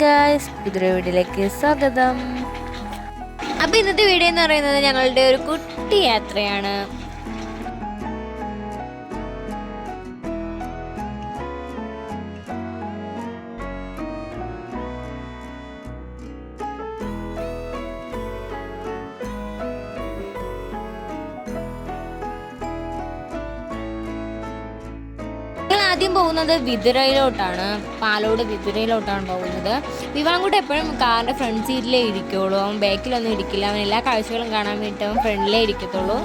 Guys, പുതിയൊരു വീഡിയോയിലേക്ക് സ്വാഗതം. അപ്പോൾ ഇന്നത്തെ വീഡിയോ എന്ന് പറയുന്നത് ഞങ്ങളുടെ ഒരു കുട്ടി യാത്രയാണ്. ആദ്യം പോകുന്നത് വിതുരയിലോട്ടാണ്, പാലോട് വിതുരയിലോട്ടാണ് പോകുന്നത്. വിവാൻകുട്ടി എപ്പോഴും കാറിൻ്റെ ഫ്രണ്ട് സീറ്റിലേ ഇരിക്കുള്ളൂ, അവൻ ബാക്കിലൊന്നും ഇരിക്കില്ല. അവൻ എല്ലാ കാഴ്ചകളും കാണാൻ വേണ്ടിയിട്ട് അവൻ ഫ്രണ്ടിലേ ഇരിക്കത്തുള്ളൂ.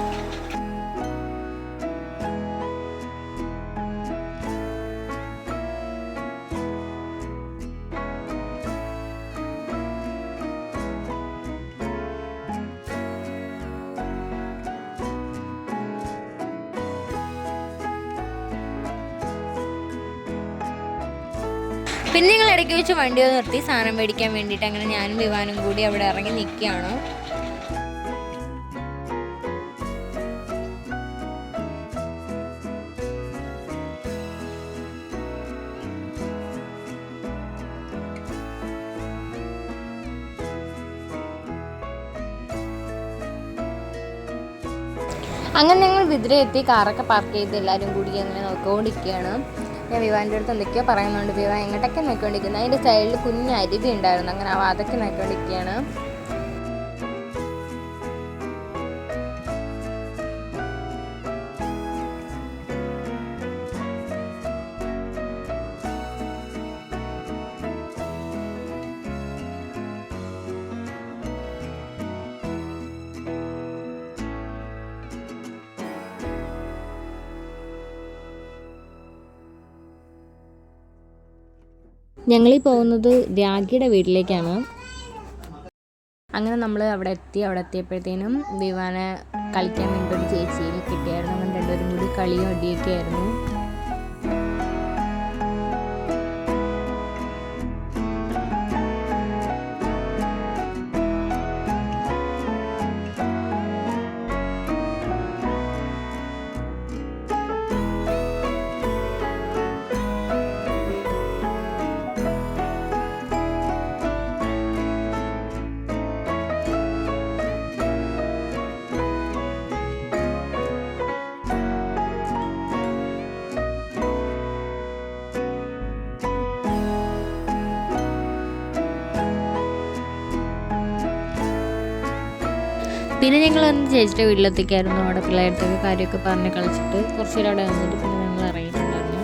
പിന്നെ ഞങ്ങൾ ഇടയ്ക്ക് വെച്ച് വണ്ടി നിർത്തി സാധനം മേടിക്കാൻ വേണ്ടിയിട്ട്. അങ്ങനെ ഞാനും വിവാനും കൂടി അവിടെ ഇറങ്ങി നിൽക്കുകയാണ്. അങ്ങനെ ഞങ്ങൾ വിതുര എത്തി, കാറൊക്കെ പാർക്ക് ചെയ്ത് എല്ലാവരും കൂടി അങ്ങനെ നോക്കിക്കൊണ്ടിരിക്കുകയാണ്. ഞാൻ വിവാൻ്റെ അടുത്ത് എന്തൊക്കെയോ പറയുന്നുണ്ട്. വിവാൻ എങ്ങോട്ടൊക്കെ നോക്കിക്കൊണ്ടിരിക്കുന്നത്. അതിൻ്റെ സൈഡിൽ കുഞ്ഞ് അരുവി ഉണ്ടായിരുന്നു, അങ്ങനെ അതൊക്കെ നോക്കിക്കൊണ്ടിരിക്കുകയാണ്. ഞങ്ങളീ പോകുന്നത് രാഖിയുടെ വീട്ടിലേക്കാണ്. അങ്ങനെ നമ്മൾ അവിടെ എത്തിയപ്പോഴത്തേനും വിവാനെ കളിക്കാൻ വേണ്ടി ഒരു ചേച്ചിയിൽ കിട്ടിയായിരുന്നു. അങ്ങനെ രണ്ടുപേരും കൂടി കളിയും അടിയൊക്കെ ആയിരുന്നു. പിന്നെ ഞങ്ങൾ അന്ന് ചേച്ചിയുടെ വീട്ടിലെത്തിക്കായിരുന്നു. അവിടെ പിള്ളേരത്തൊക്കെ കാര്യമൊക്കെ പറഞ്ഞ് കളിച്ചിട്ട് കുറച്ച് നേരം അവിടെ വന്നിട്ട് പിന്നെ ഞങ്ങൾ ഇറങ്ങിയിട്ടുണ്ടായിരുന്നു.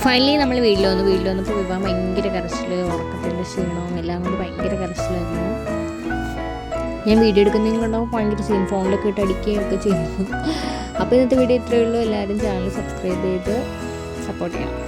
ഫൈനലി നമ്മൾ വീട്ടിൽ വന്നപ്പോൾ വിവാൻ ഭയങ്കര കരച്ചിൽ, ഉറക്കത്തിൻ്റെ ക്ഷീണവും എല്ലാം കൊണ്ട് ഭയങ്കര കരച്ചിലായിരുന്നു. ഞാൻ വീഡിയോ എടുക്കുന്നതും കൊണ്ടാകുമ്പോൾ ഭയങ്കര ഫോണിലൊക്കെ ഇട്ട് അടിക്കുകയൊക്കെ ചെയ്യുന്നു. അപ്പോൾ ഇന്നത്തെ വീഡിയോ ഇത്രയേ ഉള്ളൂ. എല്ലാവരും ചാനൽ സബ്സ്ക്രൈബ് ചെയ്ത് സപ്പോർട്ട് ചെയ്യണം.